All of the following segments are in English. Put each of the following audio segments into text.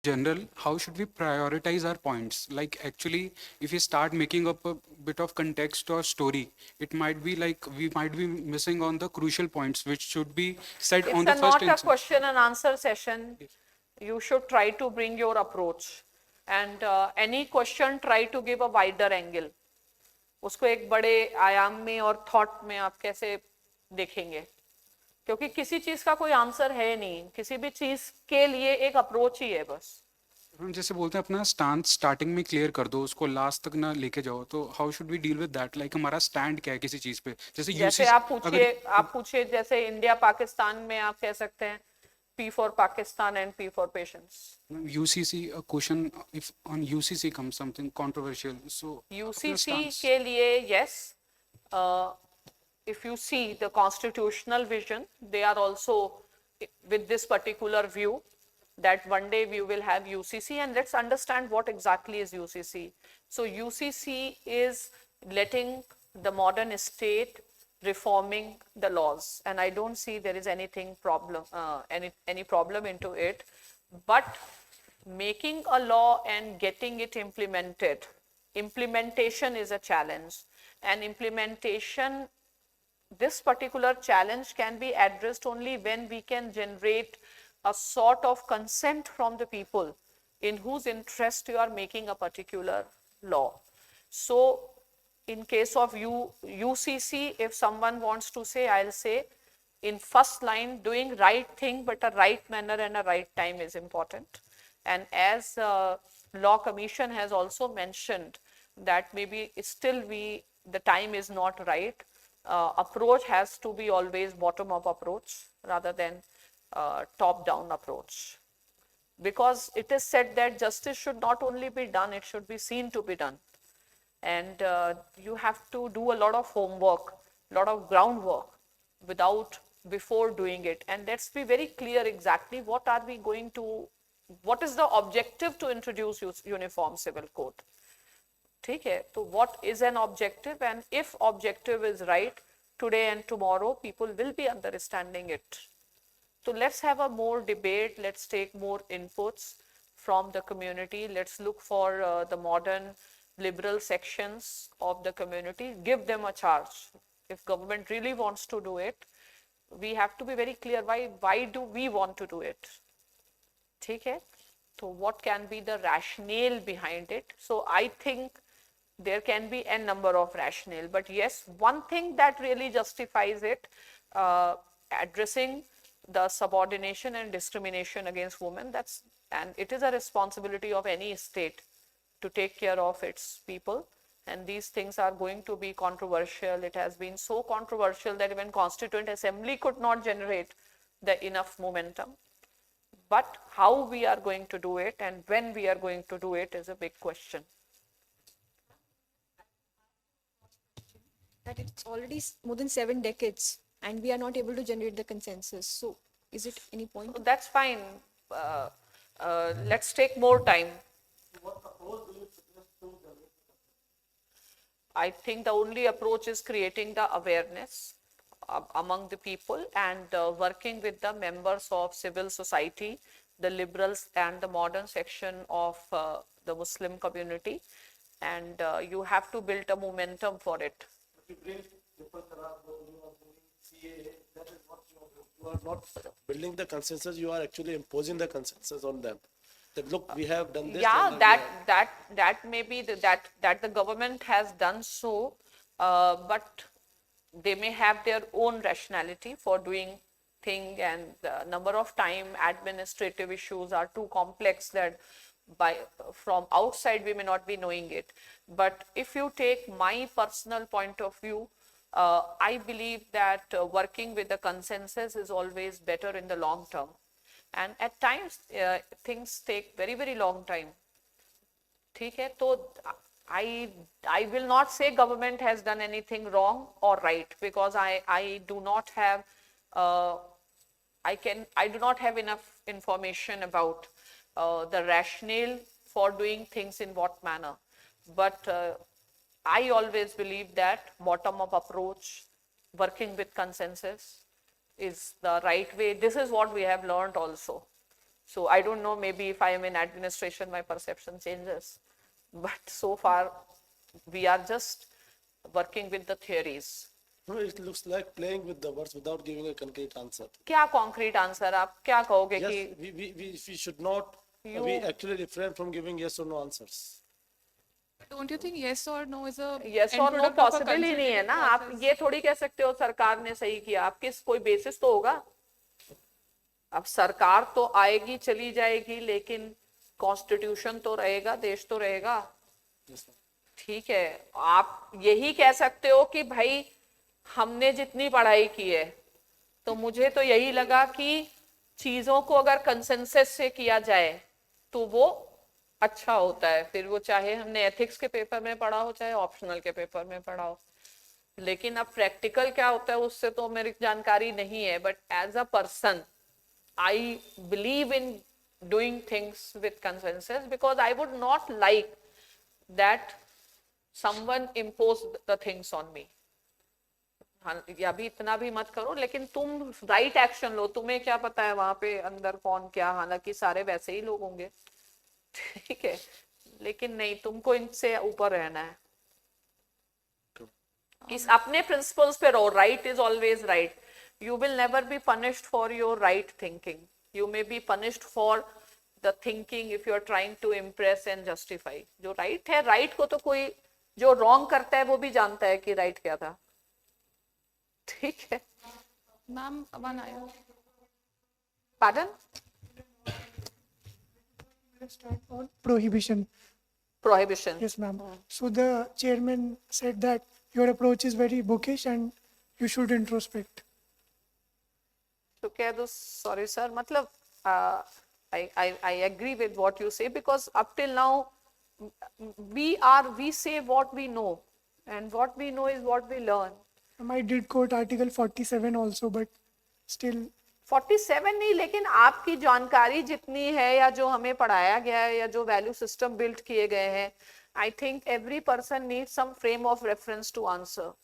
general, how should we prioritize our points? Like actually, if we start making up a bit of context or story, it might be like we might be missing on the crucial points, which should be said It's on the first not a instance. question and answer session. You should try to bring your approach. And any question, try to give a wider angle. उसको एक बड़े आयाम में और thought में आप कैसे देखेंगे, क्योंकि किसी चीज का कोई आंसर है नहीं, किसी भी चीज के लिए एक अप्रोच ही है बस. हम जैसे बोलते हैं अपना स्टांस स्टार्टिंग में क्लियर कर दो, उसको लास्ट तक ना लेके जाओ, तो how should we deal with that? Like हमारा स्टैंड क्या है किसी चीज पे? जैसे जैसे यूसी अगर आप पूछिए जैसे इंडिया पाकिस्तान में आप कह सकते हैं P for Pakistan and P for patience. UCC a question, if on UCC comes something controversial, so UCC के लिए yes, uh, if you see the constitutional vision, they are also with this particular view that one day we will have UCC, and let's understand what exactly is UCC. So UCC is letting the modern state reforming the laws, and I don't see there is anything problem, any problem into it, but making a law and getting it implemented, implementation is a challenge, and implementation, this particular challenge can be addressed only when we can generate a sort of consent from the people in whose interest you are making a particular law. So in case of UCC, if someone wants to say, I'll say in first line, doing right thing but a right manner and a right time is important. And as Law Commission has also mentioned that maybe still the time is not right, approach has to be always bottom-up approach rather than top-down approach. Because it is said that justice should not only be done, it should be seen to be done. And you have to do a lot of homework, a lot of groundwork before doing it. And let's be very clear exactly what are we going to, what is the objective to introduce uniform civil code. ठीक है, तो what is an objective, and if objective is right, today and tomorrow people will be understanding it. So let's have a more debate, let's take more inputs from the community, let's look for the modern liberal sections of the community, give them a charge. If government really wants to do it, we have to be very clear why do we want to do it. ठीक है, so what can be the rationale behind it? So I think there can be a number of rationale, but yes, one thing that really justifies it, addressing the subordination and discrimination against women, and it is a responsibility of any state to take care of its people, and these things are going to be controversial. It has been so controversial that even Constituent Assembly could not generate the enough momentum. But how we are going to do it and when we are going to do it is a big question. That it's already more than 7 decades and we are not able to generate the consensus. So is it any point? So that's fine. Let's take more time. I think the only approach is creating the awareness among the people and working with the members of civil society, the liberals and the modern section of the Muslim community, and you have to build a momentum for it. You are not building the consensus, you are actually imposing the consensus on them. That look, we have done this. Yeah, that may be that the government has done so, but they may have their own rationality for doing thing, and the number of time administrative issues are too complex that from outside we may not be knowing it. But if you take my personal point of view, I believe that working with the consensus is always better in the long term. And at times things take very, very long time. ठीक है, तो I will not say government has done anything wrong or right, because I do not have I do not have enough information about the rationale for doing things in what manner. But I always believe that bottom-up approach, working with consensus, is the right way. This is what we have learned also. So I don't know, maybe if I am in administration, my perception changes. But so far, we are just working with the theories. No, it looks like playing with the words without giving a concrete answer. क्या concrete answer आप क्या कहोगे Yes, कि we should not, we actually refrain from giving yes or no answers. Don't you think yes or no is a yes end or no product of a possible ही नहीं है consultative ना. आप process? ये थोड़ी कह सकते हो सरकार ने सही किया. आपके कोई बेसिस तो होगा. अब सरकार तो आएगी चली जाएगी, लेकिन कॉन्स्टिट्यूशन तो रहेगा, देश तो रहेगा. ठीक है, आप यही कह सकते हो कि भाई हमने जितनी पढ़ाई की है, तो मुझे तो यही लगा कि चीजों को अगर कंसेंसस से किया जाए तो वो अच्छा होता है. फिर वो चाहे हमने एथिक्स के पेपर में पढ़ा हो, चाहे ऑप्शनल के पेपर में पढ़ा हो. लेकिन अब प्रैक्टिकल क्या होता है उससे तो मेरी जानकारी नहीं है. But as a person I believe in doing things with consensus, because I would not like that someone imposed the things on me. या भी इतना भी मत करो, लेकिन तुम राइट एक्शन लो. तुम्हें क्या पता है वहां पे अंदर कौन क्या, हालांकि सारे वैसे ही लोग होंगे. ठीक है, लेकिन नहीं, तुमको इनसे ऊपर रहना है. इस अपने प्रिंसिपल्स पे रहो. Right is always right. You will never be punished for your right thinking. You may be punished for the thinking if you are trying to impress and justify. जो right है, right को तो कोई जो wrong करता है वो भी जानता है कि right क्या था. ठीक है. Ma'am, one आया. Pardon? Start on prohibition. Prohibition. Yes, ma'am. So the chairman said that your approach is very bookish and you should introspect. तो कह दो sorry sir. मतलब I agree with what you say, because up till now we say what we know, and what we know is what we learn. I did quote article 47 also, but still 47 नहीं, लेकिन आपकी जानकारी जितनी है या जो हमें पढ़ाया गया है या जो वैल्यू सिस्टम बिल्ड किए गए हैं, I think every person needs some frame of reference to answer.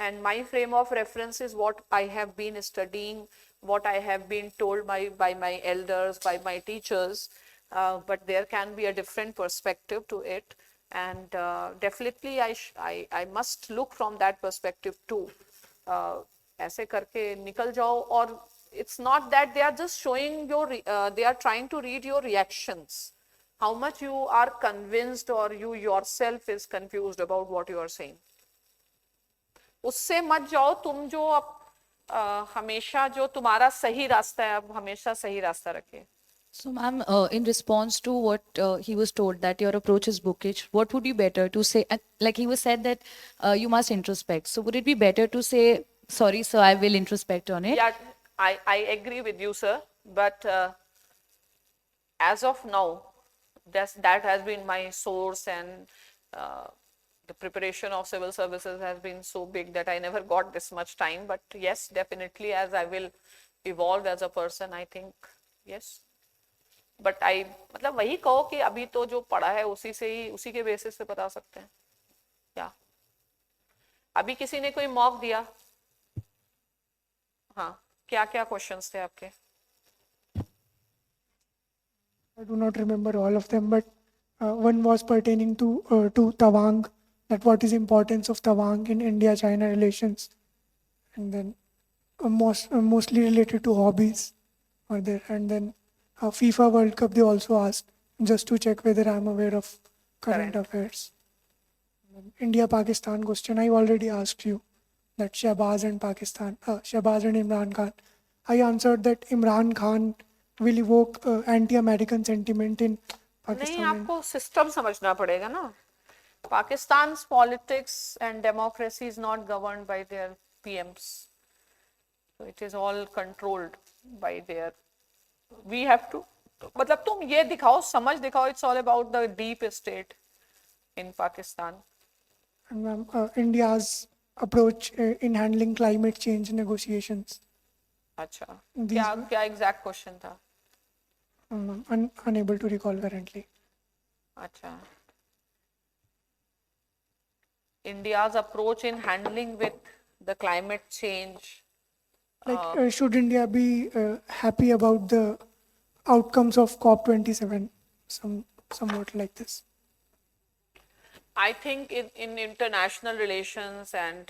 And my frame of reference is what I have been studying, what I have been told by my elders, by my teachers, but there can be a different perspective to it, and definitely I must look from that perspective too. ऐसे करके निकल जाओ. और it's not that they are just showing your, they are trying to read your reactions, how much you are convinced or you yourself is confused about what you are saying. उससे मत जाओ. तुम जो अब हमेशा जो तुम्हारा सही रास्ता है, अब हमेशा सही रास्ता रखे. So, ma'am, in response to what he was told that your approach is bookish, what would be better to say? Like he was said that you must introspect. So, would it be better to say, sorry, sir, I will introspect on it? Yeah, I agree with you, sir. But as of now, that has been my source, and the preparation of civil services has been so big that I never got this much time. But yes, definitely, as I will evolve as a person, I think yes. But मतलब वही कहो कि अभी तो जो पढ़ा है उसी से ही, उसी के बेसिस से बता सकते हैं. क्या अभी किसी ने कोई मॉक दिया? हाँ, क्या क्या क्वेश्चंस थे आपके? I do not remember all of them, but one was pertaining to Tawang, that what is importance of Tawang in India-China relations, and then mostly related to hobbies are there, and then FIFA World Cup they also asked, just to check whether I am aware of current affairs. India-Pakistan question I already asked you, that Shahbaz and Pakistan, Shahbaz and Imran Khan. I answered that Imran Khan will evoke anti-American sentiment in Pakistan. नहीं, आपको system समझना पड़ेगा ना. Pakistan's politics and democracy is not governed by their PMs. So it is all controlled by their. We have to. मतलब तुम ये दिखाओ, समझ दिखाओ. It's all about the deep state in Pakistan. And India's approach in handling climate change negotiations. अच्छा, क्या exact question था? Unable to recall currently. अच्छा. India's approach in handling with the climate change. Like, should India be happy about the outcomes of COP27, somewhat like this. I think in international relations and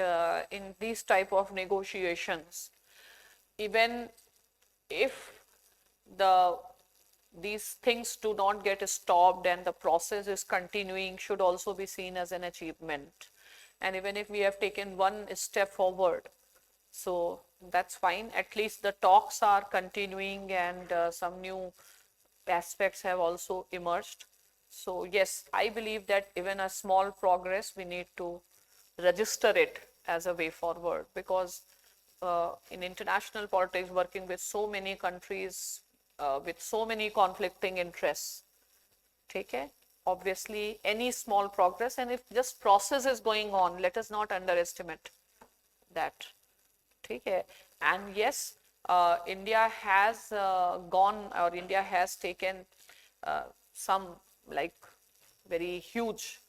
in these type of negotiations, even if these things do not get stopped and the process is continuing, should also be seen as an achievement. And even if we have taken one step forward, so that's fine. At least the talks are continuing and some new aspects have also emerged. So yes, I believe that even a small progress, we need to register it as a way forward, because in international politics, working with so many countries, with so many conflicting interests, okay, obviously any small progress, and if just process is going on, let us not underestimate that. Okay. And yes, India has India has taken some like very huge,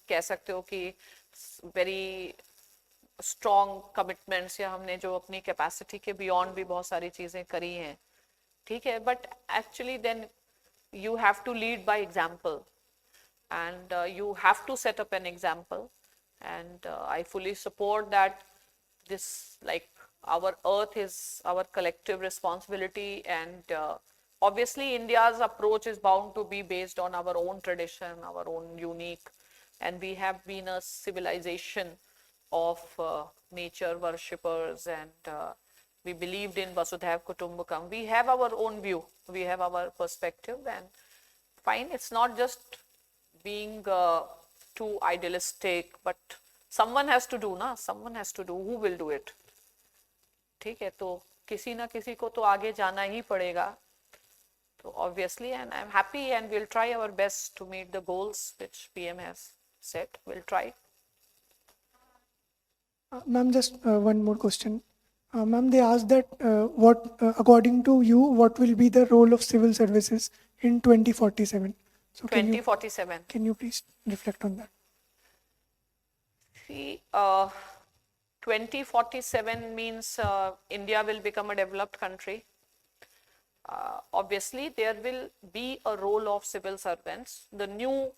कह सकते हो कि very strong commitments, या हमने जो अपनी capacity के beyond भी बहुत सारी चीजें करी हैं, ठीक है, but actually then you have to lead by example, and you have to set up an example, and I fully support that this, like, our earth is our collective responsibility, and obviously India's approach is bound to be based on our own tradition, our own unique, and we have been a civilization of nature worshippers, and we believed in Vasudhaiv Kutumbakam. We have our own view, we have our perspective, and fine, it's not just being too idealistic, but someone has to do, na, someone has to do. Who will do it? ठीक है, तो किसी ना किसी को तो आगे जाना ही पड़ेगा, तो obviously, and I'm happy, and we'll try our best to meet the goals which PM has set. We'll try. Ma'am, just one more question. Ma'am, they asked that according to you, what will be the role of civil services in 2047? So 2047. Can you please reflect on that? See, 2047 means India will become a developed country. Obviously, there will be a role of civil servants. The new,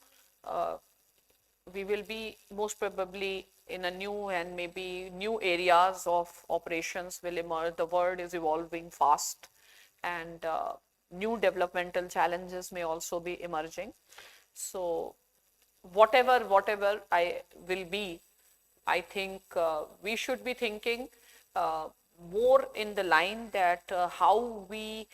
we will be most probably in a new, and maybe new areas of operations will emerge. The world is evolving fast, and new developmental challenges may also be emerging. So whatever I will be, I think we should be thinking more in the line that how we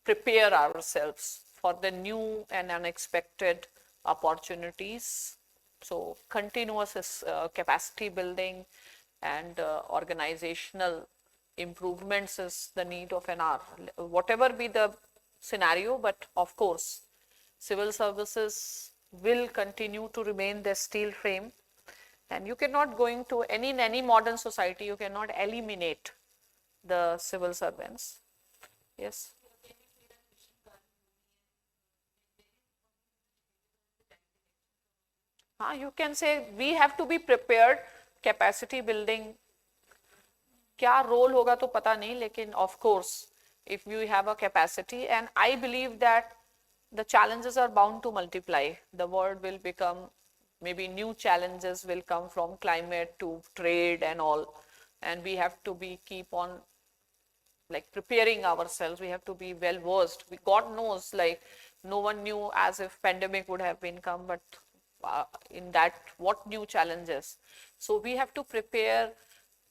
prepare ourselves for the new and unexpected opportunities. So continuous capacity building and organizational improvements is the need of an hour, whatever be the scenario. But of course, civil services will continue to remain the steel frame, and you cannot go into in any modern society, you cannot eliminate the civil servants. Yes. You can say we have to be prepared. Capacity building, क्या role होगा तो पता नहीं, लेकिन of course, if you have a capacity, and I believe that the challenges are bound to multiply. The world will become, maybe new challenges will come from climate to trade and all, and we have to be keep on like preparing ourselves. We have to be well versed. God knows, like no one knew as if pandemic would have been come, but in that, what new challenges. So we have to prepare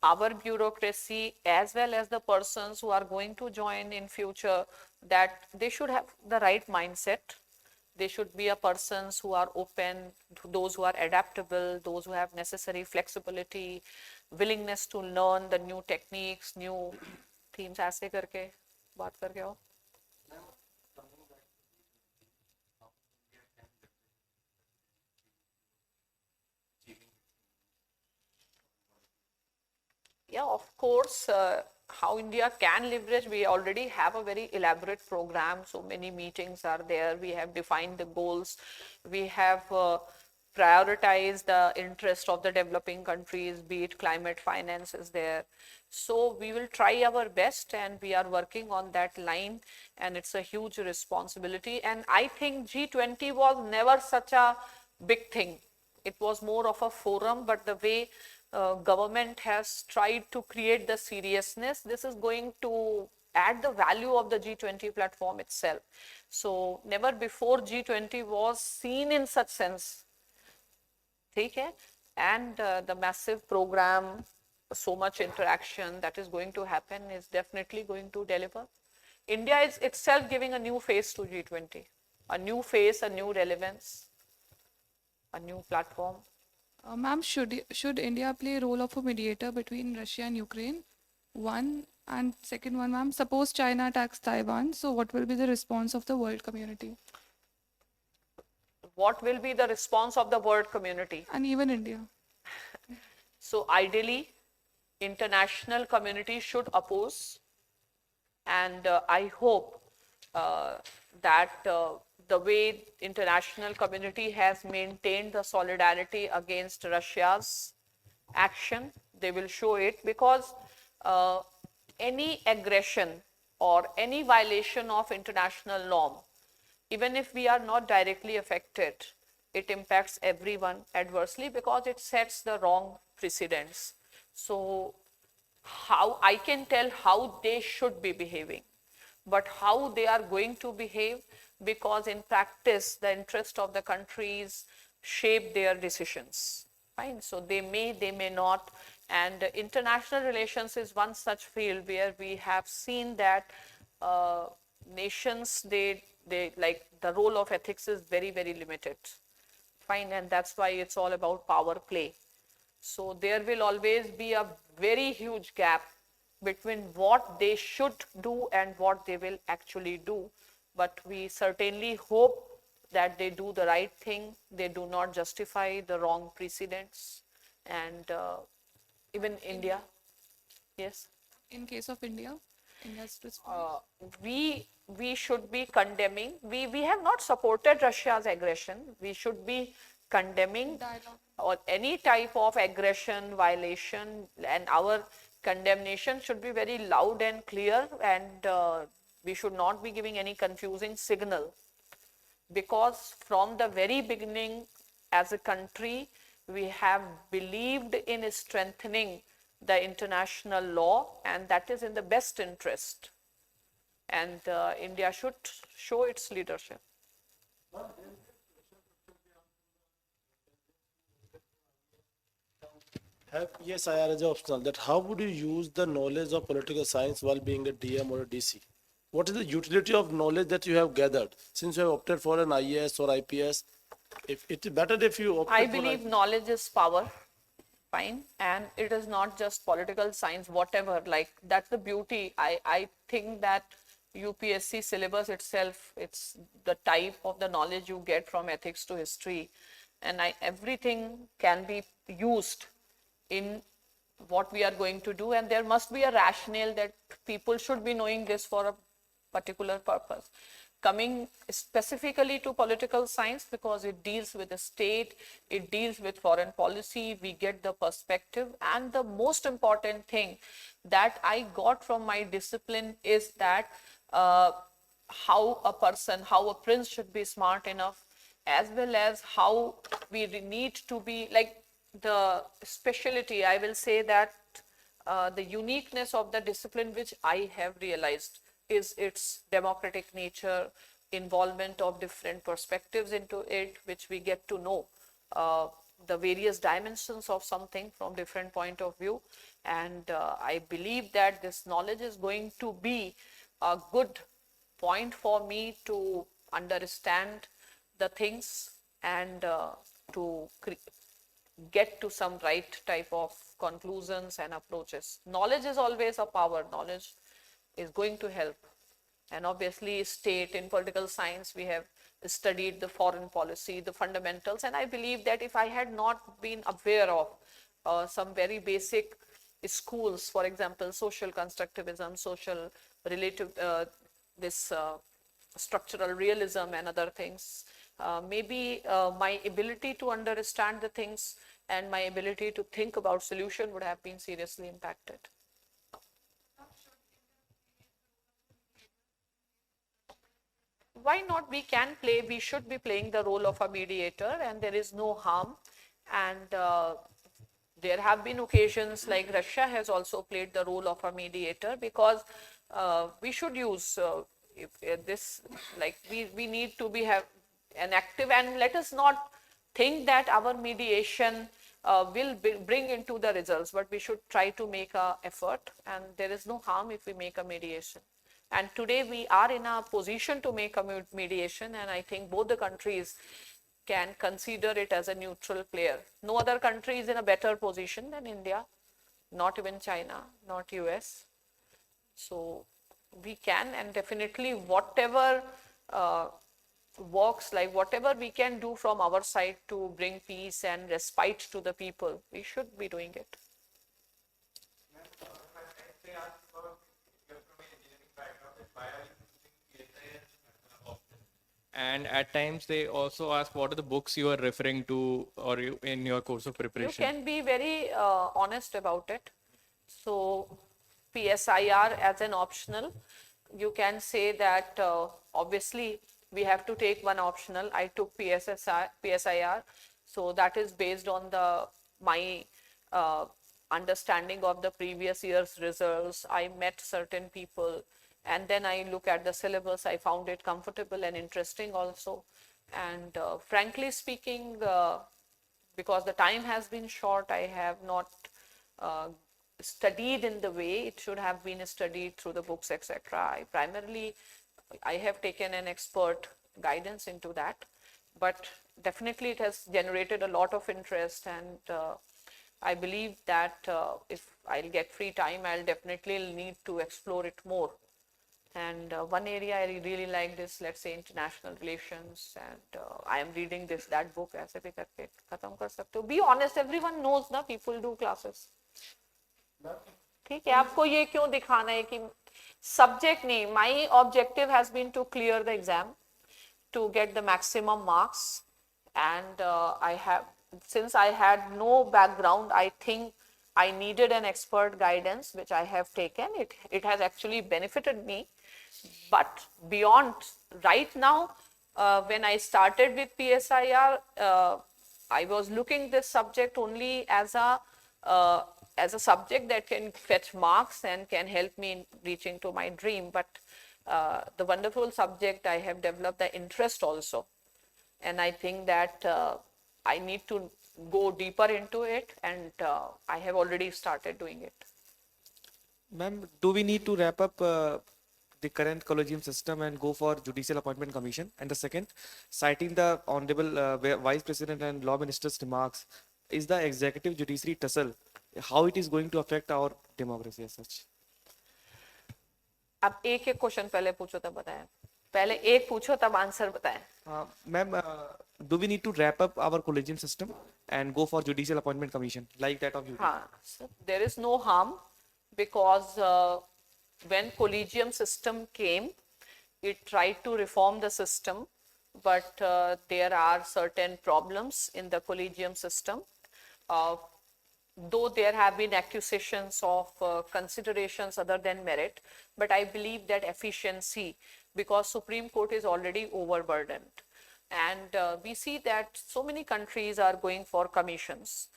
our bureaucracy as well as the persons who are going to join in future, that they should have the right mindset. They should be a persons who are open, those who are adaptable, those who have necessary flexibility, willingness to learn the new techniques, new themes. ऐसे करके बात करके आओ. Yeah, of course, how India can leverage, we already have a very elaborate program. So many meetings are there. We have defined the goals. We have prioritize the interest of the developing countries, be it climate finance is there. So we will try our best, and we are working on that line, and it's a huge responsibility. And I think G20 was never such a big thing. It was more of a forum, but the way government has tried to create the seriousness, this is going to add the value of the G20 platform itself. So never before G20 was seen in such sense. Okay? And the massive program, so much interaction that is going to happen is definitely going to deliver. India is itself giving a new face to G20, a new face, a new relevance, a new platform. Ma'am, should India play a role of a mediator between Russia and Ukraine? One, and second one, ma'am, suppose China attacks Taiwan, so what will be the response of the world community What will be the response of the world community? and even India? So ideally, international community should oppose, and I hope that the way international community has maintained the solidarity against Russia's action, they will show it, because any aggression or any violation of international law, even if we are not directly affected, it impacts everyone adversely because it sets the wrong precedents. So how I can tell how they should be behaving, but how they are going to behave, because in practice the interest of the countries shape their decisions. Fine. So they may not. And international relations is one such field where we have seen that nations, they like, the role of ethics is very, very limited. Fine. And that's why it's all about power play. So there will always be a very huge gap between what they should do and what they will actually do. But we certainly hope that they do the right thing, they do not justify the wrong precedents. And even India, yes, In case of India, India's response. we should be condemning. We have not supported Russia's aggression. We should be condemning Dialogue. or any type of aggression, violation, and our condemnation should be very loud and clear, and we should not be giving any confusing signal, because from the very beginning, as a country, we have believed in strengthening the international law, and that is in the best interest. And India should show its leadership. Yes, IR is optional. That how would you use the knowledge of political science while being a DM or a DC? What is the utility of knowledge that you have gathered since you have opted for an IAS or IPS? If it is better if you opt I for believe knowledge is power. Fine. And it is not just political science, whatever, like, that's the beauty. I think that UPSC syllabus itself, it's the type of the knowledge you get from ethics to history, and everything can be used in what we are going to do, and there must be a rationale that people should be knowing this for a particular purpose. Coming specifically to political science, because it deals with the state, it deals with foreign policy, we get the perspective. And the most important thing that I got from my discipline is that how a prince should be smart enough, as well as how we need to be, like, the specialty, I will say that the uniqueness of the discipline which I have realized is its democratic nature, involvement of different perspectives into it, which we get to know the various dimensions of something from different point of view. And I believe that this knowledge is going to be a good point for me to understand the things and to get to some right type of conclusions and approaches. Knowledge is always a power. Knowledge is going to help. And obviously, state in political science, we have studied the foreign policy, the fundamentals. And I believe that if I had not been aware of some very basic schools, for example, social constructivism, social relative, this structural realism and other things, maybe my ability to understand the things and my ability to think about solution would have been seriously impacted. Why not? We can play, we should be playing the role of a mediator, and there is no harm. And there have been occasions like Russia has also played the role of a mediator, because we should use this, like we need to be have an active, and let us not think that our mediation will bring into the results, but we should try to make a effort, and there is no harm if we make a mediation. And today we are in a position to make a mediation, and I think both the countries can consider it as a neutral player. No other country is in a better position than India, not even China, not US. So we can, and definitely whatever works, like whatever we can do from our side to bring peace and respite to the people, we should be doing it. And at times they also ask what are the books you are referring to or you, in your course of You preparation. can be very honest about it. So PSIR as an optional, you can say that obviously we have to take one optional. I took PSIR, so that is based on my understanding of the previous year's results. I met certain people, and then I look at the syllabus. I found it comfortable and interesting also. And frankly speaking, because the time has been short, I have not studied in the way it should have been studied through the books, etc. I have taken an expert guidance into that, but definitely it has generated a lot of interest, and I believe that if I'll get free time, I'll definitely need to explore it more. And one area I really liked is, let's say, international relations, and I am reading that book. ऐसे भी करके खत्म कर सकते हो. Be honest, everyone knows ना, people do classes. ठीक है, आपको ये क्यों दिखाना है कि subject नहीं. My objective has been to clear the exam, to get the maximum marks, and since I had no background, I think I needed an expert guidance, which I have taken. It has actually benefited me. But beyond, right now, when I started with PSIR, I was looking this subject only as a subject that can fetch marks and can help me in reaching to my dream. But the wonderful subject, I have developed the interest also. And I think that I need to go deeper into it, and I have already started doing it. Ma'am, do we need to wrap up the current collegium system and go for judicial appointment commission? And the second, citing the honorable vice president and law minister's remarks, is the executive judiciary tussle, how it is going to affect our democracy as such? अब एक एक question पहले पूछो तब बताएं. पहले एक पूछो तब आंसर बताएं. Ma'am, do we need to wrap up our collegium system and go for judicial appointment commission like that of UP? हाँ, so there is no harm, because when collegium system came, it tried to reform the system, but there are certain problems in the collegium system. Though there have been accusations of considerations other than merit, but I believe that efficiency, because Supreme Court is already overburdened. And we see that so many countries are going for commissions.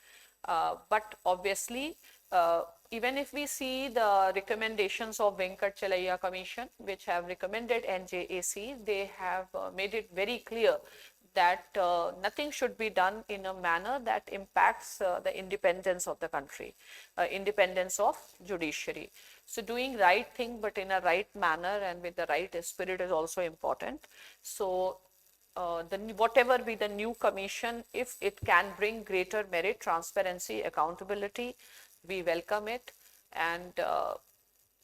But obviously, even if we see the recommendations of Venkat Chelaiya Commission, which have recommended NJAC, they have made it very clear that nothing should be done in a manner that impacts the independence of the country, independence of judiciary. So doing right thing, but in a right manner and with the right spirit, is also important. So whatever be the new commission, if it can bring greater merit, transparency, accountability, we welcome it. And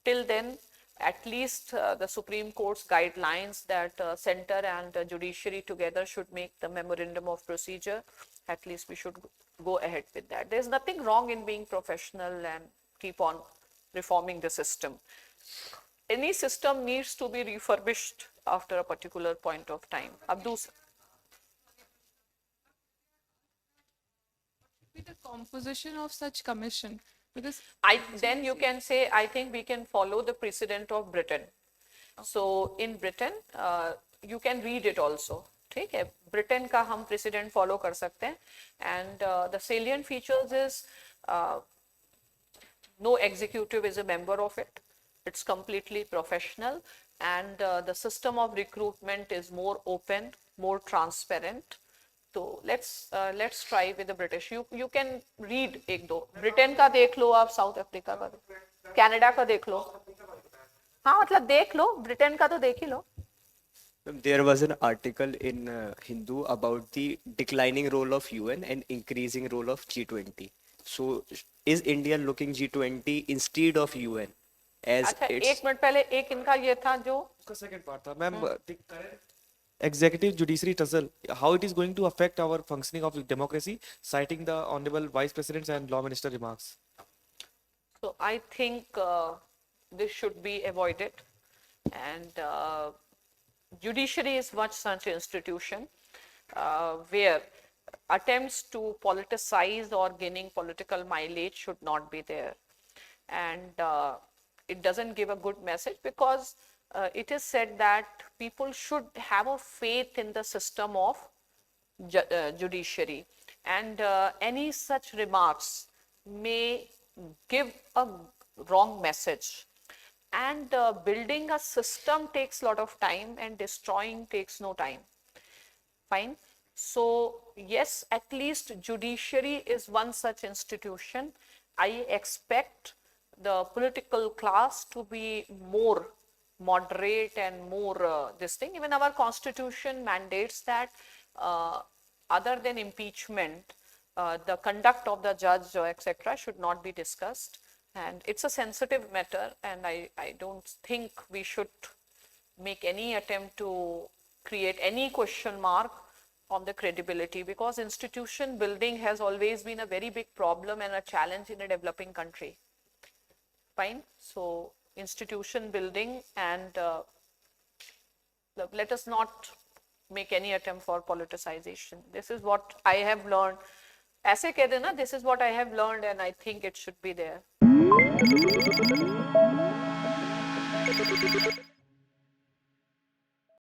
till then, at least the Supreme Court's guidelines that center and judiciary together should make the memorandum of procedure. At least we should go ahead with that. There's nothing wrong in being professional and keep on reforming the system. Any system needs to be refurbished after a particular point of time. Abdus. be the composition of such commission? Because Then you can say, I think we can follow the precedent of Britain. So in Britain, you can read it also. ठीक है, Britain का हम president follow कर सकते हैं. And the salient features is no executive is a member of it. It's completely professional, and the system of recruitment is more open, more transparent. So let's try with the British. You can read एक दो. Britain का देख लो आप, south Africa का, Canada का देख लो. हाँ मतलब देख लो, ब्रिटेन का तो देख ही लो. There was an article in Hindu about the declining role of UN and increasing role of G20. So, is India looking G20 instead of UN as अच्छा, its एक मिनट पहले एक इनका ये था जो उसका second part था, ma'am, the current executive judiciary tussle, how it is going to affect our functioning of democracy, citing the honorable vice presidents and law minister remarks. So I think this should be avoided, and judiciary is much such institution where attempts to politicize or gaining political mileage should not be there, and it doesn't give a good message, because it is said that people should have a faith in the system of judiciary, and any such remarks may give a wrong message. And building a system takes a lot of time, and destroying takes no time. Fine. So yes, at least judiciary is one such institution. I expect the political class to be more moderate and more this thing. Even our constitution mandates that other than impeachment, the conduct of the judge or etc. should not be discussed. And it's a sensitive matter, and I don't think we should make any attempt to create any question mark on the credibility, because institution building has always been a very big problem and a challenge in a developing country. Fine. So institution building, and let us not make any attempt for politicization. This is what I have learned. ऐसे कह देना, this is what I have learned, and I think it should be there.